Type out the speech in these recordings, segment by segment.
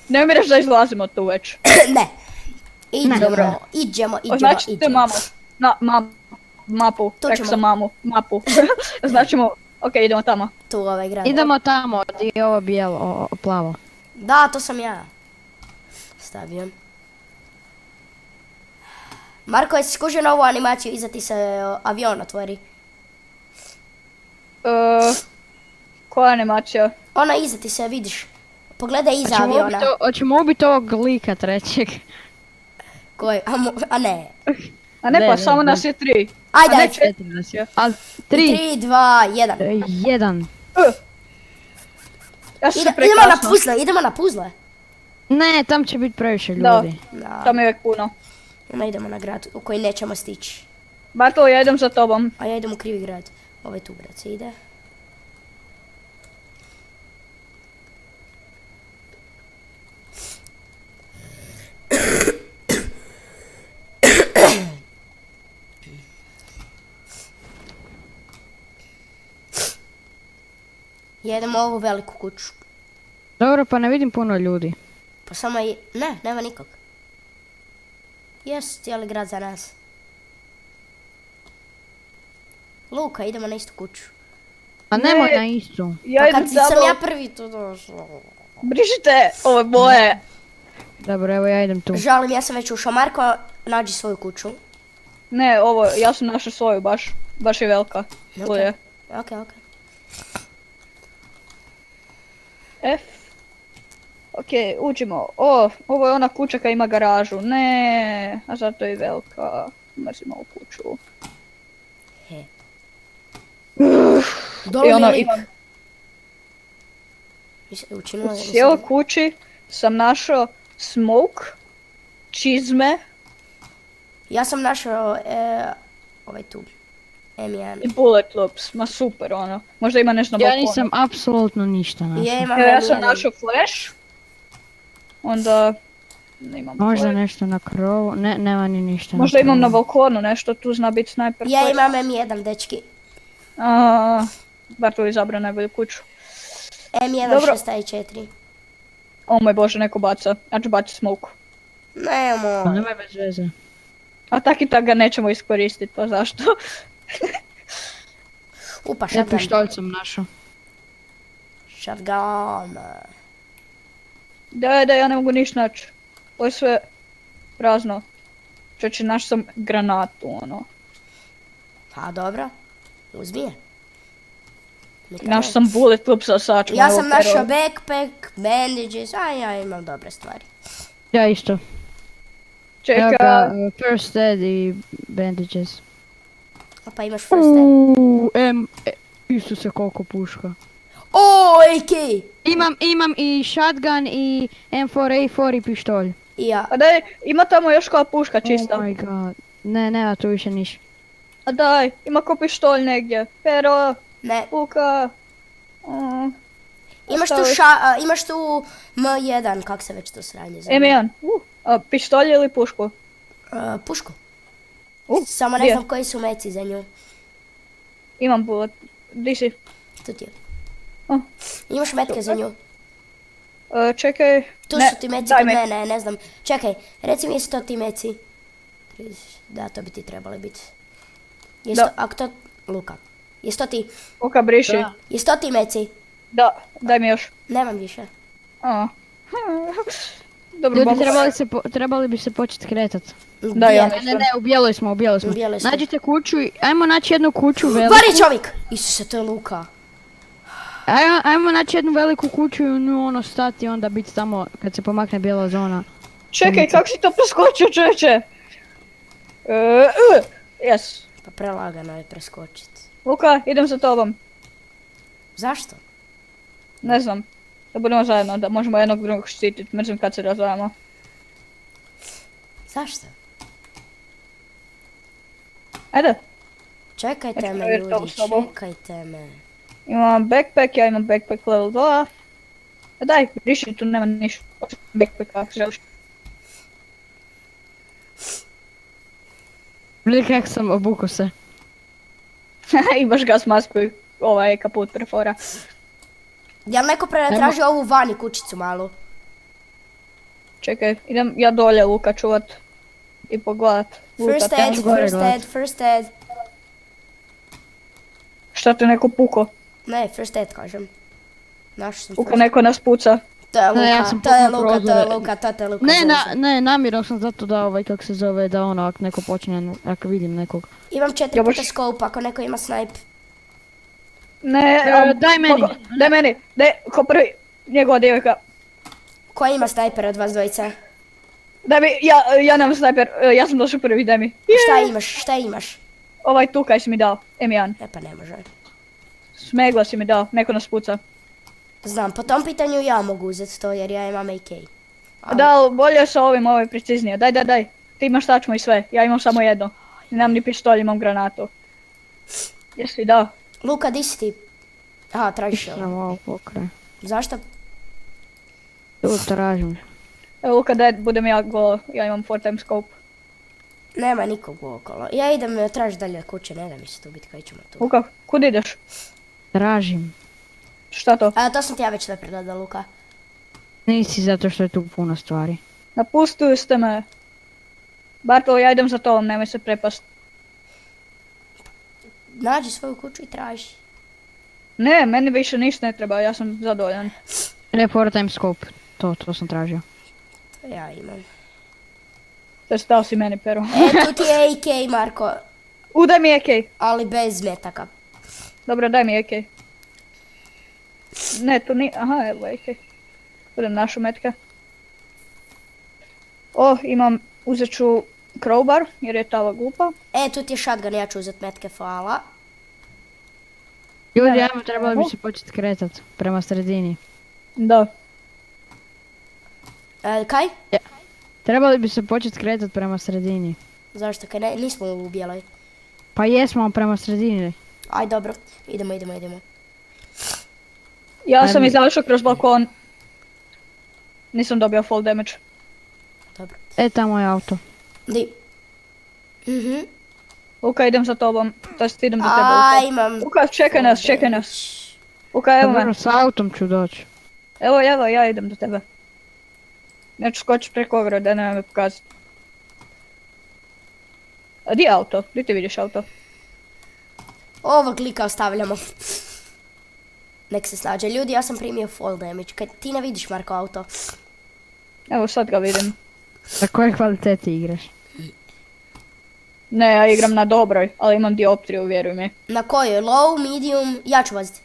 Ne mi reći da izlazimo tu već. Ne. Dobro. Idemo. Označite mamu. Mapu, Tu rekao ćemo. sam mamu, mapu. Značimo, okej, idemo tamo. Tu ovaj grad. Idemo tamo, di je ovo bijelo, plavo. Da, to sam ja. Stavio. Marko, jesi skužio na ovu animaciju, iza ti se avion otvori. Koja animacija? Ona iza ti se, vidiš. Pogledaj iza aviona. Hoćemo ubiti ovog lika trećeg. Koji? A ne. A ne, Ne, pa ne, samo ne. nas je 3. Ajde, A ne, ajde. 4 nas je. A 3, 3, 2, 1. 1. Ja sam se Idemo na puzle. Ne, tam će biti previše Da. ljudi. Da. Tam je uvijek puno. Onda idemo na grad u koji nećemo stići. Bartolo, ja idem za tobom. A ja idem u krivi grad. Ovaj tu grad se ide. Ja idem u ovu veliku kuću. Dobro, pa ne vidim puno ljudi. Pa samo i... Ne, nema nikog. Jes, cijeli grad za nas. Luka, idemo na istu kuću. A Ne. nemoj na istu. Ja Pa idem kad za sam ja tobom. prvi tu došao. Brišite, ovo je moje. Dobro, evo ja idem tu. Žalim, ja sam već ušao. Marko, nađi svoju kuću. Ne, ovo, ja sam našao svoju baš je velika. Tu je. Ok. F. Okej, uđimo. Ovo je ona kuća koja ima garažu. Ne, a zato je velika. Mrzim ovu kuću. He. I Dole ono, mi imam učinila u cijeloj kući sam našao smoke, čizme Ja sam našao ovaj tu. M1. i bullet loops. Ma super ono. Možda ima nešto na Ja balkonu. nisam apsolutno ništa našao. Ja imam Evo, ja sam M1. našao flash. Onda... Nemam Možda flash. nešto na krovu, ne, nema ni ništa. Možda imam na krovu. balkonu nešto, tu zna biti sniper. Ja flash. imam M1, dečki. Bartolo izabrao najbolju kuću. M1 Dobro. 6i4. O moj bože, neko baca. Ja ću baciti smoke. Pa Nemo. nemoj bez veze. A tak i tak ga nećemo iskoristiti, pa zašto? Upa, Ja shotgun. pištolj sam našao. Shotgun. Da, ja ne mogu ništa naći. Ovo je sve prazno. Čeći, našao sam granatu, ono. Pa dobro. Uzmi je. Našao sam bullet loop sa sačkom. Ja evo, sam našao pero. backpack, bandages, a ja imam dobre stvari. Ja isto. Evo Čekaj, ga, first aid i bandages. A pa imaš first aid. Isuse koliko puška. O, AK! Imam i shotgun i M4A4 i pištolj. I ja. a daj, ima tamo još koja puška čista. Oh my god. Ne, nema tu više niš. A daj, ima ko pištolj negdje. Pero, Ne. puka. Imaš tu M1, kak se već to sranje zove. M1. A pištolj ili pušku? Pušku. Uh, Samo ne gdje? znam koji su meci za nju. Imam bullet. Di si? Tu ti je. Oh. Imaš metke za nju. Čekaj. Tu Ne, su ti meci daj kod me. mene, ne znam. Čekaj, reci mi jesu to ti meci. Da, to bi ti trebali biti. Da. Ako to... Luka. Jesu to ti? Puka briši. Da. Jesu to ti meci? Da, daj mi još. Nemam više. A. Dobro, Ljudi, mogu. trebali bi se početi kretat. Da, ja Gdje? mislim. Ne, u bijeloj smo, u bijeloj smo. U bijeloj smo. Nađite kuću i ajmo naći jednu kuću veliku. Vari čovjek! Isuse, to je Luka. Ajmo naći jednu veliku kuću i u nju ono stati i onda biti tamo kad se pomakne bijela zona. Čekaj, kako si to preskočio, čovječe? Jes. Pa prelagano je preskočit. Luka, idem za tobom. Zašto? Ne znam. Da budemo zajedno, da možemo jednog drugog štititi. Mrzim kad se razvajamo. Zašto? Ajde. Čekajte Ja ću me provjeriti ovu ljudi, sobu. čekajte me. Imam backpack, ja imam backpack level 2. A daj, riši, tu nema ništa. Backpack ako želiš. Vidi kak sam obuko se. Imaš gas masku i ovaj kaput prefora. Jel neko traži ovu vani kućicu malu? Čekaj, idem ja dolje Luka čuvat i pogledat. First lutat. aid, first aid. Šta te neko puko? Ne, first aid kažem. Našao sam Luka first. neko nas puca. To je Ne, ja Luka, sam to je puknuo Luka, to je prozore. Luka, to je Luka. Ne, namjerno sam zato da kako se zove, da ono, ako neko počne, ako vidim nekog. Imam 4 Ja baš- puta scope, ako neko ima snipe. Ne, Daj meni. Daj meni, ko prvi, njegova djevojka. Ko ima sniper od vas dvojice? Daj mi, ja nemam snajper, ja sam došao prvi, daj mi. Šta imaš? Ovaj tukaj si mi dao, M1. E pa ne može. Smegla si mi dao, neko nas puca. Znam, po tom pitanju ja mogu uzeti to jer ja imam AK. Da, ali bolje sa ovim, ovo je preciznije. Daj. Ti imaš tačmo i sve, ja imam samo jedno. Nemam ni pištolj, imam granatu. Jesi dao? Luka, di si ti? Aha, tražiš ovo. Samo ovo pokraj. Zašto? Tu tražim. Evo Luka, daj, budem ja golo, ja imam 4x scope. Nema nikog okolo. Ja idem tražiti dalje od kuće, ne da mi se tu biti, kaj ćemo tu. Luka, kud ideš? Tražim. Šta to? To sam ti ja već sve predala, Luka. Nisi zato što je tu puno stvari. Napustili ste me. Bartolo, ja idem za tobom, nemoj se prepast. Nađi svoju kuću i traži. Ne, meni više ništa ne treba, ja sam zadovoljan. Ne, time scope. To sam tražio. To ja imam. Te stao si meni, pero. E, tu ti je AK, Marko, Daj mi AK. ali bez metaka. Dobro, daj mi AK. Ne, tu ni... Aha, evo AK. Budem našu metke. Uzet ću crowbar, jer je tava glupa. E, tu ti je shotgun, ja ću uzet metke, hvala. Ljudi, Ne, ajmo, trebali bi se početi kretat prema sredini. Da. Kaj? Trebali bi se početi kretat prema sredini. Zašto? Kaj nismo u bijeloj. Pa jesmo prema sredini. Aj, dobro. Idemo. Ja sam Ajme. izašao kroz balkon. Nisam dobio full damage. Dobro. Tamo je auto. Di? Luka, idem za tobom. To jest idem do tebe, A, Luka. imam... Luka, čekaj nas. Luka, evo me. Dobro, s autom ću doći. Evo, ja idem do tebe. Neću skočiti preko ograde, nemoj me pokazati. A di je auto? Di ti vidiš auto? Ovog lika ostavljamo. Nek se snađe. Ljudi, ja sam primio fall damage. Kaj ti ne vidiš, Marko, auto? Evo, sad ga vidim. Na koje kvaliteti igraš? Ne, ja igram na dobroj, ali imam dioptriju, vjeruj mi. Na kojoj? Low, medium? Ja ću voziti.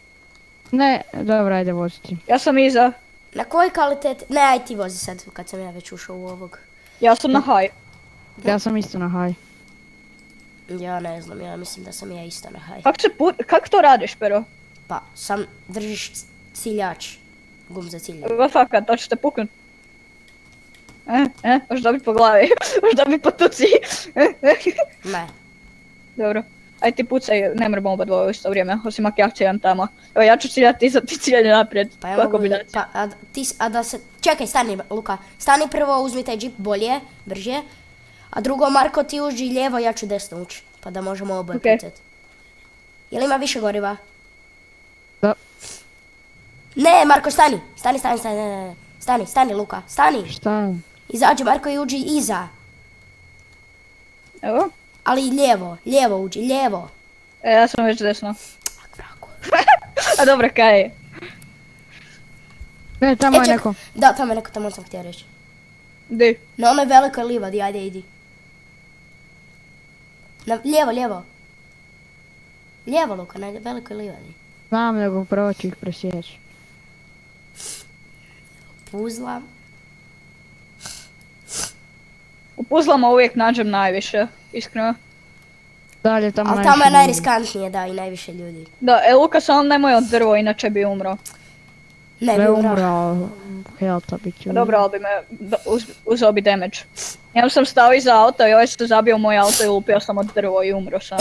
Ne, dobro, ajde voziti. Ja sam iza. Na kojoj kvaliteti? Ne, aj ti vozi sad, kad sam ja već ušao u ovog. Ja sam na high. Ja sam isto na high. Ja ne znam, ja mislim da sam ja isto na high. Kak to radiš, pero? Pa, sam držiš ciljač. Gum za ciljanje. What fakat, to ću te puknut. Možeš dobit po glavi. Možeš dobit po tuci. Ne. Dobro. Aj ti pucaj, ne moramo oba dvoje u isto vrijeme, osim ako ja ciljam tamo. Evo, ja ću ciljati iza, ti ciljanje naprijed. Pa ja Koja mogu... kombinacija? Pa, a da se... Čekaj, stani, Luka. Stani prvo, uzmi taj džip bolje, brže. A drugo, Marko, ti uđi lijevo, ja ću desno ući. Pa da možemo oboje Okej. pucati. Jel ima više goriva? Da. Ne, Marko, stani. Stani, Luka, stani. Šta? Izađi, Marko, i uđi iza. Evo. Ali lijevo uđi, lijevo. Ja sam već desno. Ak, vragu. A dobro, kaj je? Tamo je ček- neko. Da, tamo je neko, tamo sam htio reći. Di? Na onoj velikoj livadi, ajde, idi. Lijevo. Lijevo, Luka, na velikoj livadi. Znam nego prvo ću ih presjeći. Puzla. U puzlama uvijek nađem najviše, iskreno. Dalje tamo Ali najviše tamo je ljudi. najriskantnije, da, i najviše ljudi. Da, Luka, samo nemoj od drvo, inače bi umro. Ne, Ne bi umro. umrao, Helta bit ću. Dobro, ali bi me uzeo bi damage. Ja sam stao iza auta i ovaj se zabio u moj auto i lupio sam od drvo i umro sam.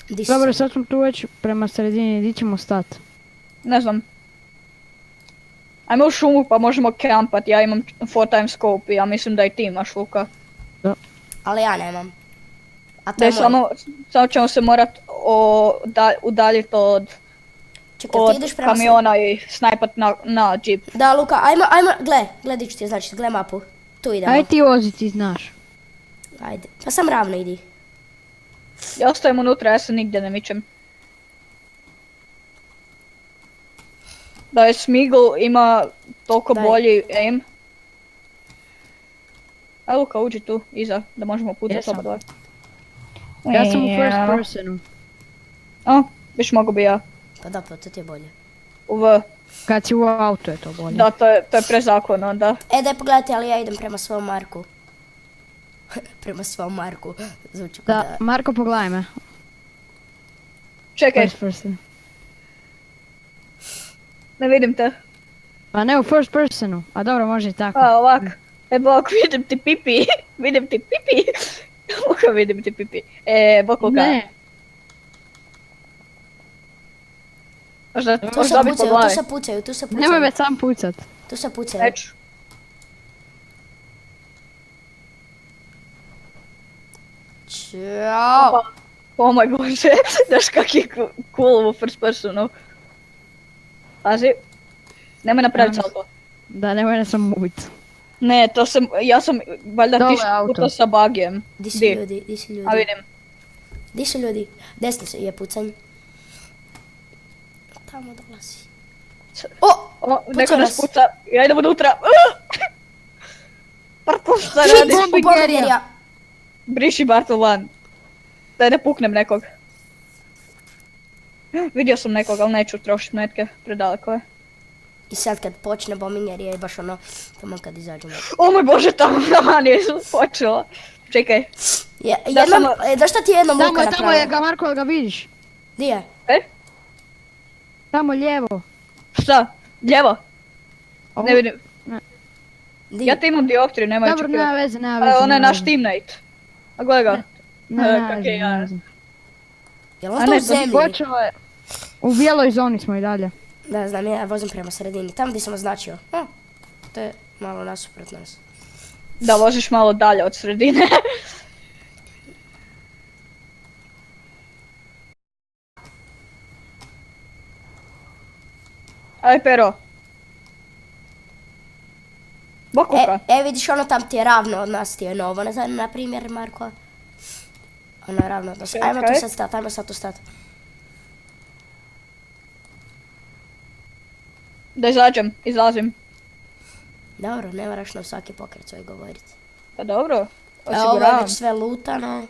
Di si Dobro, sad? sad smo tu već prema sredini, di ćemo stat? Ne znam. Ajmo u šumu pa možemo kampat, ja imam 4x scope i ja mislim da i ti imaš, Luka. Ali ja nemam. A to Da je je moj. samo ćemo se morat udaljiti od Čekaj, od ti ideš prema kamiona i snajpat na džip. Da, Luka, ajmo, gle di ću ti znači, gle mapu. Tu idemo. Aj ti vozi, ti znaš. Ajde, pa sam ravno idi. Ja ostajem unutra, ja se nigdje ne mičem. Da je Smigl ima toliko Daj. bolji aim. A Luka, uđi tu, iza, da možemo pucati Jesam. oba dva. Ja sam u first personu. O, viš mogu bi ja. Pa da, pa to ti je bolje. U V. Kad si u auto je to bolje. Da, to je prezakon onda. Daj pogledajte, ali ja idem prema svom Marku. Prema svom Marku. Zvuči kao Da, da... Marko, pogledaj me. Čekaj, First person. ne vidim te. Pa ne u first personu, a dobro, može i tako. A, ovak. Bok, vidim ti pipi. Vidim ti pipi. Luka, vidim ti pipi. Bok, Luka. Ne, Možda Tu se možda bi po pucaju, glavi. tu se pucaju, tu se pucaju. nemoj me sam pucat. Tu se pucaju. Neću. Ćao. O moj bože, znaš kak je cool u first personu. Pazi. Nemoj napraviti salto. Da, nemoj da sam ubit. Ne, ja sam valjda Dole 1000 puta auto. sa bagijem. Di su Di? ljudi, di su ljudi. A vidim. Di su ljudi? Desno se je pucanj. Tamo dolazi. O! O, neko Pucaj nas nas. puca, ja idem unutra. Bartol, šta Shit, radiš? bombarderija. Briši Bartol van. Daj da puknem nekog. Vidio sam nekog, ali neću trošiti metke, predaleko je. I sad kad počne bombingerija i baš ono, tamo kad izađemo. O moj bože, tamo je počelo. Čekaj, Jednom, samo- da šta ti je jednom Tamo Luka je, tamo je napravio? ga, Marko, ga vidiš? Di je? Tamo lijevo. šta? Ljevo? Ne vidim. Di? Ja te imam dioptriju, nemoj Dobro, očekivati. nema veze, nema veze. On je nema naš veze. teammate. A gledaj ga. Nema kak veze, je nema ja. veze. Jel A on to ne, u to zemlji? Počelo je. U bijeloj zoni smo i dalje. Da, znam, ja vozim prema sredini. Tamo gdje sam označio. To je malo nasuprot nas. Da voziš malo dalje od sredine. Aj, pero. Bokuka. Vidiš ono tam ti je ravno od nas, ti je novo, ne znam, na primjer, Marko. Ono je ravno od nas. Ajmo tu Čekaj. sad stat, ajmo sad tu stat. Da izađem, izlazim. Dobro, ne moraš na svaki pokret svoj govoriti. Pa dobro, Ovo je osiguravam. već sve lutano.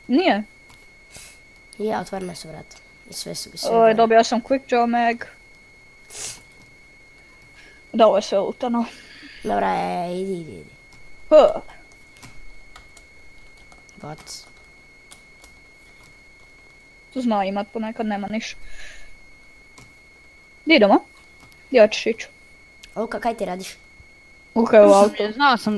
Nije. I ja, otvorene su vrata. I sve su sve Oj, gore. dobio sam quick draw mag. Da, ovo je sve lutano. Dobra, idi. Huh. What? Tu zna imat, ponekad nema niš. Gdje idemo? Gdje hoćeš ići? Luka, kaj ti radiš? Luka je u autu. Znao sam,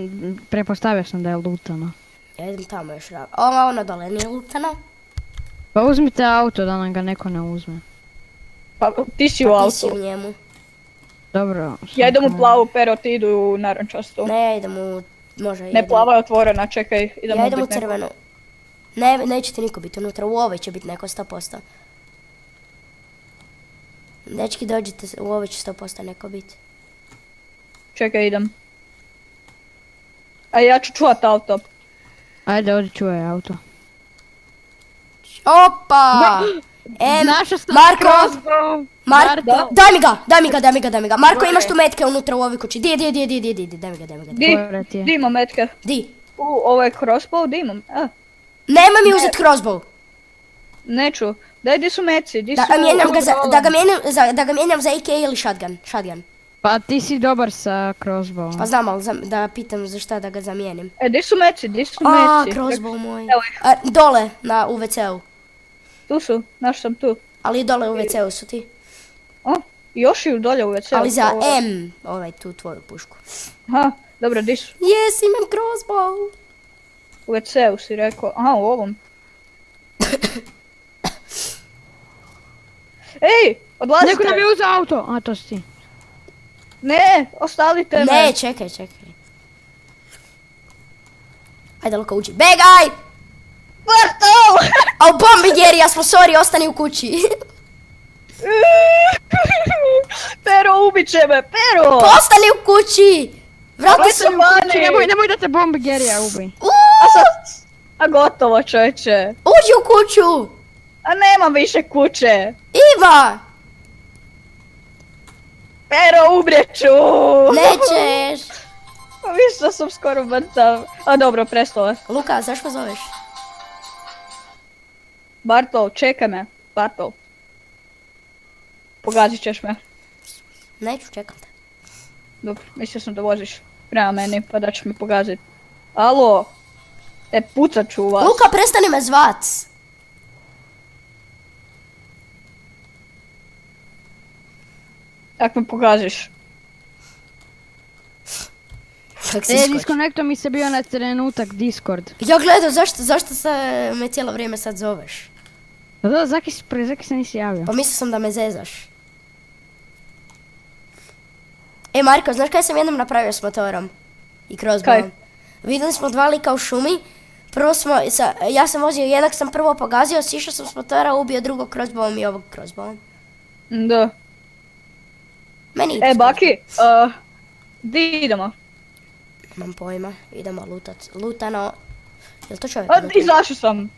prepostavio sam da je lutano. Ja idem tamo još ravno. Ono dole nije lutano. Pa uzmite auto da nam ga neko ne uzme. Pa ti si u Pa ti si u autu. njemu. Dobro. Ja idem u samo- plavu, pero ti idu u narančastu. Ne, ja idem u... Može, Ne, plava je otvorena, čekaj, idemo Ja idem u ubit nekog. crvenu. Neće ti niko biti unutra, u ovoj će biti neko 100%. Dečki, dođite, u ovoj će 100% neko biti. Čekaj, idem. A ja ću čuvat auto. Ajde, odi čuje auto. Opa! Našao sam Marko! crossbow! Marko! Da. Daj mi ga! Marko, Gore. imaš tu metke unutra u ovoj kući. Di, daj mi ga. Gore ti je. Di imam metke? Di? Ovo je crossbow, di imam? Nema mi uzet crossbow. Neću. Daj, di su meci, di su... Da ga mijenjam za AK ili shotgun. Pa ti si dobar sa crossbowom. Pa znam, ali da pitam za šta da ga zamijenim. Di su meci, di su A, meci? crossbow moj. Evo ih. Dole, u WC-u. Tu su, naš sam tu. Ali dole u WC-u su ti. O, još i dolje u WC-u. Ali za Ovo- M, tu tvoju pušku. Aha, dobro, di su? Jes, imam crossbow. U WC-u si rekao. Aha, u ovom. Ej, odlazite! Neko nam je uzeo auto! A, to si ti. Ne, ostavite me! Ne, čekaj. Ajde, Luka, uđi. Begaj! Bartol! Au, bombi, ja smo sorry, ostani u kući. Pero, ubit će me, Pero! Ostani u kući! Vrati se! Ostani u kući. Nemoj da te bombi Gerija ubi. A gotovo, čovječe. Uđi u kuću! A nemam više kuće. Ima! Pero, umrijeću! Nećeš! Viš da sam skoro mrtav. A dobro, prestalo je. Luka, zašto me zoveš? Bartol, čekaj me. Bartol. Pogazit ćeš me. Neću, čekam te. Dobro, mislio sam da voziš prema meni, pa da ćeš me pogazit. Alo? Pucat ću u vas. Luka, prestani me zvat! Ak me pogaziš. Kak si skoči. Disconnecto mi se bio na trenutak Discord. Ja gledam, zašto se me cijelo vrijeme sad zoveš? Pa da, zaki se nisi javio. Pa mislio sam da me zezaš. E Marko, znaš kaj sam jednom napravio s motorom? I crossbowom? Kaj? Vidjeli smo dva lika u šumi. Ja sam vozio, jednog sam prvo pogazio, sišao sam s motora, ubio drugog crossbowom i ovog crossbowom. Da. Meni ide. Baki, di idemo? Nemam pojma, idemo lutat. Lutano. Jel to čovjek? Izašao sam.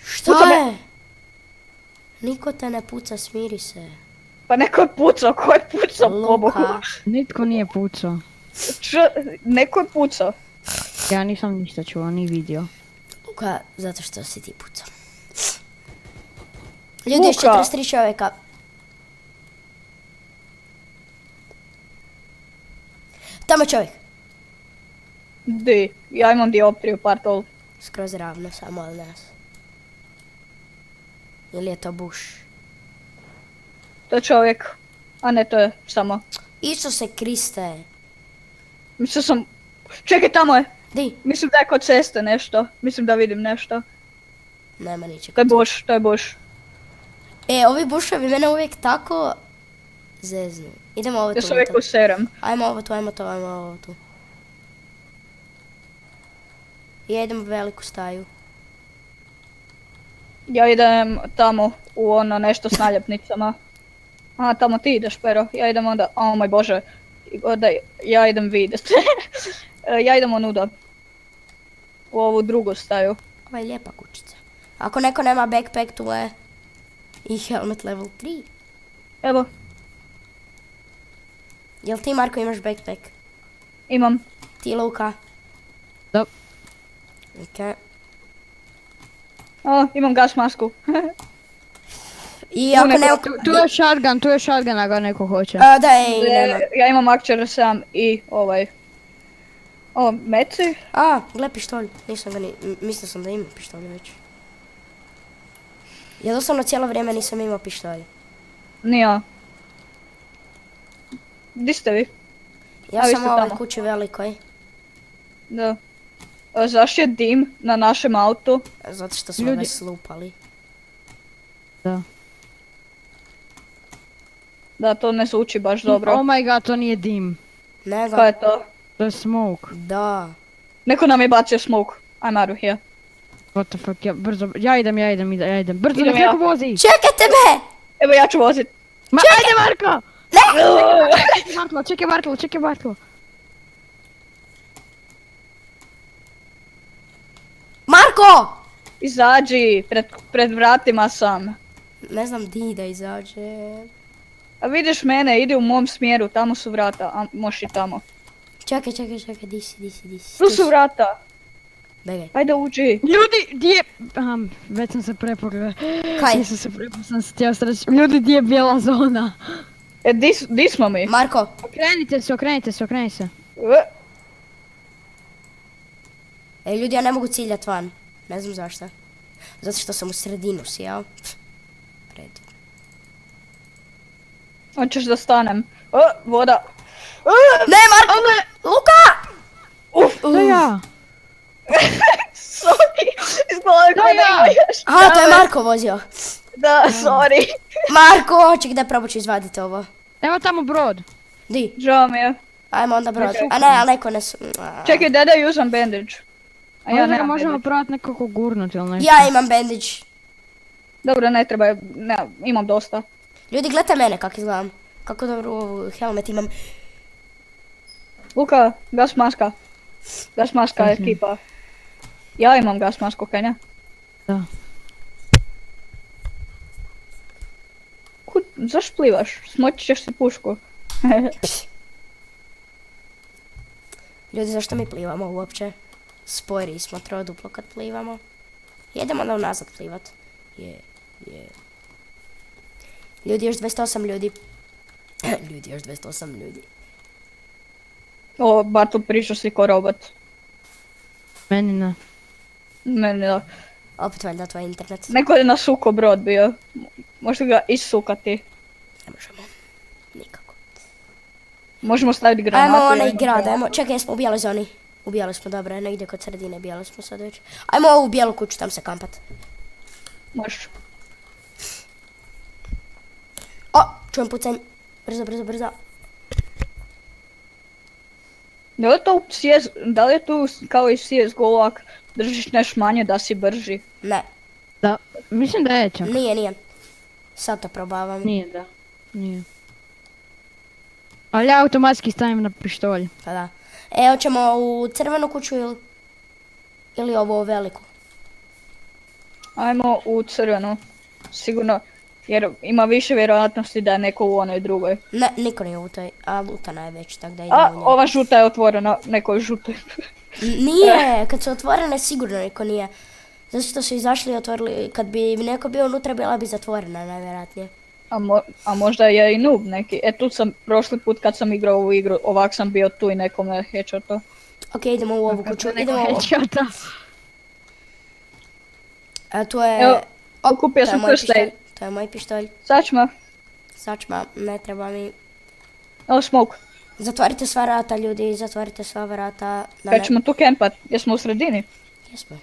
Šta Puca me. je? Niko te ne puca, smiri se. Pa neko je pucao, ko je pucao, pobogu? Luka. Nitko nije pucao. Neko je pucao. Ja nisam ništa čuo, ni vidio. Luka, zato što si ti pucao. Ljudi, još Luka. 43 čovjeka. Tamo je čovjek. Di, ja imam dioptriju, Bartol. Skroz ravno, samo od nas. Ili je to buš? To je čovjek. A ne, to je samo. Isuse Kriste. Mislio sam... Čekaj, tamo je. Di? Mislim da je kod ceste nešto. Mislim da vidim nešto. Nema ničeg. To je buš, to je buš. E, ovi buševi mene uvijek tako zeznu. Idemo ovo Ja tu. se uvijek userem. Ajmo ovo tu, ajmo to, ajmo ovo tu. Ja idem u veliku staju. Ja idem tamo u ono nešto s naljepnicama. A, tamo ti ideš, Pero. Ja idem onda... O moj Bože. Onda ja idem vidjet. Ja idem onuda. U ovu drugu staju. Ovo je lijepa kućica. Ako neko nema backpack, tu je i helmet level 3. Evo, Jel ti, Marko, imaš backpack? imam. Ti, Luka? Da. Okej. O, imam gas masku. I ako neko- ne... Tu je shotgun ako neko hoće. Da, nema. Ja imam akčer sam i ovaj... O, meci? A, gle pištolj. Nisam ga ni... Mislio sam da imam pištolj već. Ja doslovno cijelo vrijeme nisam imao pištolj. Nija. Di ste vi? Ja A, vi sam ste u ovoj tamo. kući velikoj. Da. Zašto je dim na našem autu? Zato što smo Ljudi- već slupali. Da. Da, to ne zvuči baš dobro. Oh my god, to nije dim. Nego, Kaj je to? To je smoke. da. Neko nam je bacio smoke. I'm out of here. What the fuck, brzo, ja idem. Brzo, Idem nek ja. neko vozi. Čekajte me! Evo ja ću vozit. Ma, ajde Marko! Ne! Čekaj Bartlo. Marko! Izađi, pred vratima sam. Ne znam di da izađe. A vidiš mene, idi u mom smjeru, tamo su vrata, a možeš i tamo. Čekaj, di si. Tu su vrata, Begaj. ajde uđi. Ljudi, di je... Aha, već sam se prepogledao. Kaj? Sam se htio strašiti. Ljudi, di je bijela zona? Di smo mi? Marko, Okrenite se. ljudi, ja ne mogu ciljat van. Ne znam zašto. Zato što sam u sredinu sjeo. Pred. Hoćeš da stanem. Voda. Ne, Marko! Luka! To ja. Sorry, izgledaj ko da ja. imaš. Aha, to je Marko vozio. Da, sorry. Marko, čekaj, probat ću izvaditi ovo. Evo tamo brod. Di? Žao mi je. Ajmo onda brod. Čekaj. A ne, ali neko ne... Čekaj, da usam bandage. A ja Možda ga nemam možemo bandage. probati nekako gurnuti ili nešto. Ja imam bandage. Dobro, ne treba, ne, imam dosta. Ljudi, gledajte mene kako izgledam. Kako dobro helmet imam. Luka, gas maska. Gas maska ekipa. Ja imam gas masku, kaj ne? Da. Zašto plivaš? Smoći ćeš si pušku. Ljudi, zašto mi plivamo uopće? Spori smo troduplo kad plivamo. Jedemo onda unazad plivat. Je. Ljudi, još 28 ljudi. Ljudi, još 28 ljudi. O, Bartu pričao si ko robot. Meni ne. Meni da. Opet valjda tvoj internet. Neko je nasuko brod bio. Možete ga isukati. Ne možemo. Nikako. Možemo staviti granatu. Ajmo i onaj ajmo grad, ga- ajmo. Čekaj, jesmo u bijeloj zoni. U bijeloj smo, dobro, negdje kod sredine bijelo smo sad već. Ajmo ovu bijelu kuću, tam se kampat. Možeš. O, čujem pucanj. Brzo, brzo, brzo. Da li je tu kao i CSGO ovak držiš neš manje da si brži? Ne, Da, mislim da je čak. nije. Sad to probavam. Nije, da. Nije. Ali ja automatski stavim na pištolj. Pa da. E, hoćemo u crvenu kuću ili ovu veliku? Ajmo u crvenu. Sigurno, jer ima više vjerojatnosti da je neko u onoj drugoj. Ne, niko nije u toj, a lutana je već, tako da A, idemo u nju. ova žuta je otvorena, neko je žutoj. Nije, kad su otvorene sigurno niko nije. Zato što su izašli i otvorili, kad bi neko bio unutra bila bi zatvorena najvjerojatnije. A možda je i noob neki. E tu sam prošli put kad sam igrao ovu igru, ovak sam bio tu i nekome headshotao. Ok, idemo u ovu kuću, idemo u ovu. Headshota. A tu je... Evo, Op, kupio to je sam moj first aid. pištolj, to je moj pištolj. Sačma, Sačma, ne treba mi. evo smoke. Zatvorite sva vrata, ljudi, zatvorite sva vrata. Da Kad ćemo tu kempat, jesmo u sredini? Jesmo.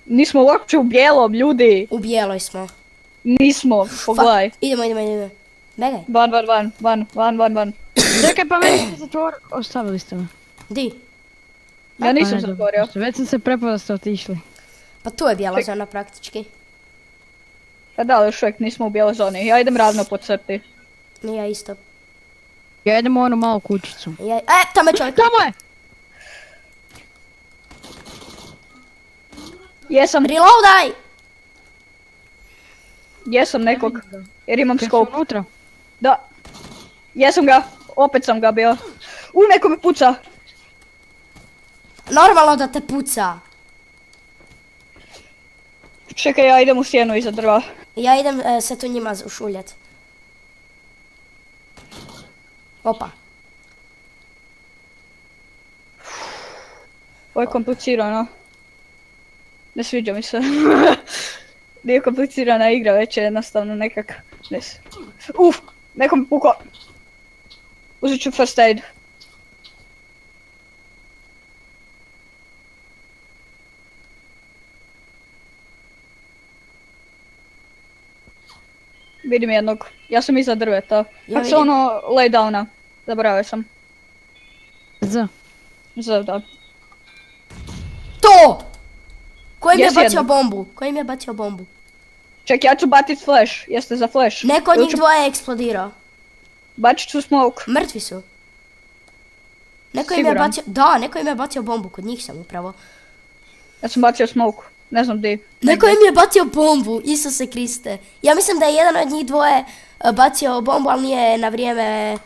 Nismo uopće u bijelom, ljudi. U bijeloj smo. Nismo, pogledaj. Idemo. Begaj. Van. Čekaj, pa meni se zatvor... Ostavili ste me. Di? Ja Pa nisam ne znam, zatvorio. već sam se prepao da ste otišli. Pa tu je bijela zona praktički. Pa da, ali još uvijek nismo u bijeloj zoni. Ja idem ravno po crti. I ja isto. Ja idem u onu malu kućicu. Tamo je čovjek. Tamo je! Reloadaj! Jesam nekog, jer imam Kaj su scope. unutra? Da. Jesam ga, opet sam ga bio. Neko me puca. Normalno da te puca. Čekaj, ja idem u sjenu iza drva. Ja idem se tu njima ušuljat. Opa. Ovo je komplicirano. Ne sviđa mi se. Nije komplicirana igra, već je jednostavno nekak... Neko me pukao. Uzet ću first aid. Vidim jednog. Ja sam iza drveta. Ja Kako se vidim. ono lay downa? Zaboravio sam. Z. Da. To! Ko im je Jesi bacio jednog. bombu? Ko im je bacio bombu? Ček, ja ću batit flash. Jeste za flash? Neko od Ili njih ću- dvoje je eksplodirao. Bacit ću smoke. Mrtvi su. Neko im je Siguran? bacio, da, neko im je bacio bombu, kod njih sam upravo. Ja sam bacio smoke. Ne znam di. Neko im je bacio bombu, Isuse Kriste. Ja mislim da je jedan od njih dvoje bacio bombu, ali nije na vrijeme,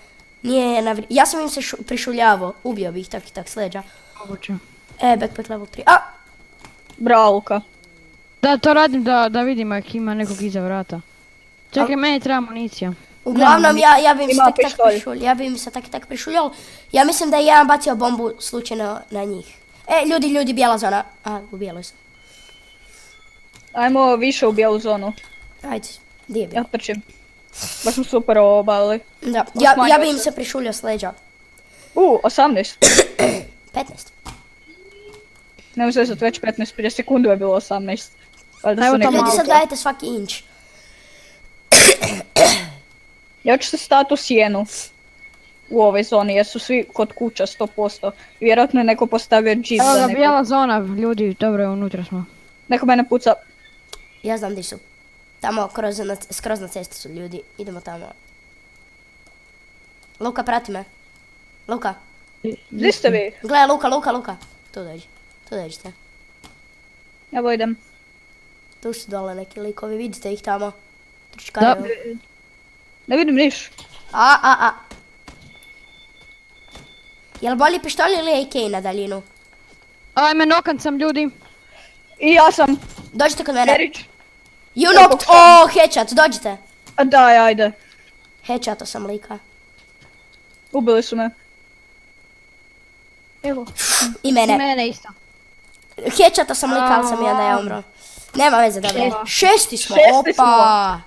ja sam im se prišuljavao, ubio bih tak i tak s leđa. Moguće. Backpack level 3, a! Bravo, Luka. Da, to radim da vidimo ako ima nekog iza vrata. Čekaj, meni treba municija. Uglavnom, ja bi im se Ima tak i tak pištolj. prišuljao, ja bi im se tak i tak prišuljao. Ja mislim da je jedan bacio bombu slučajno na njih. Ljudi, bijela zona. A, u bijeloj sam. Ajmo više u bijelu zonu. Ajde, di je Ja bio? trčim. Baš smo super ovo obavili. Da, Osmanio ja bi im se. se prišuljao s leđa. 18. 15. Ne može zezat, već 15, prije sekundu je bilo 18. Valjda Evo su neki tamo Ljudi, malo- sad dajete svaki inč. Ja ću se stati u sjenu. U ovoj zoni, jer su svi kod kuća 100%. I vjerojatno je neko postavio jeep Evo za ga, neko. bijela zona, ljudi, dobro, unutra smo. Neko mene puca. Ja znam di su. Tamo skroz na cesti su ljudi. Idemo tamo. Luka, prati me. Luka. Gdje ste vi? Gle, Luka. Tu dođite. Evo idem. Tu su dole neki likovi, vidite ih tamo. Da. Tručkaju. Ne vidim niš. Jel bolji pištolj ili AK na daljinu? Ajme, nokan sam ljudi. I ja sam. Dođite kod mene. Erić. You knocked, headshot, dođite. Daj, ajde. Headshoto sam lika. Ubili su me. Evo. I mene. Mene isto. Headshoto sam lika, ali sam i onda ja umro. Nema veze, dobro. Šesti smo, Šesti smo. opa.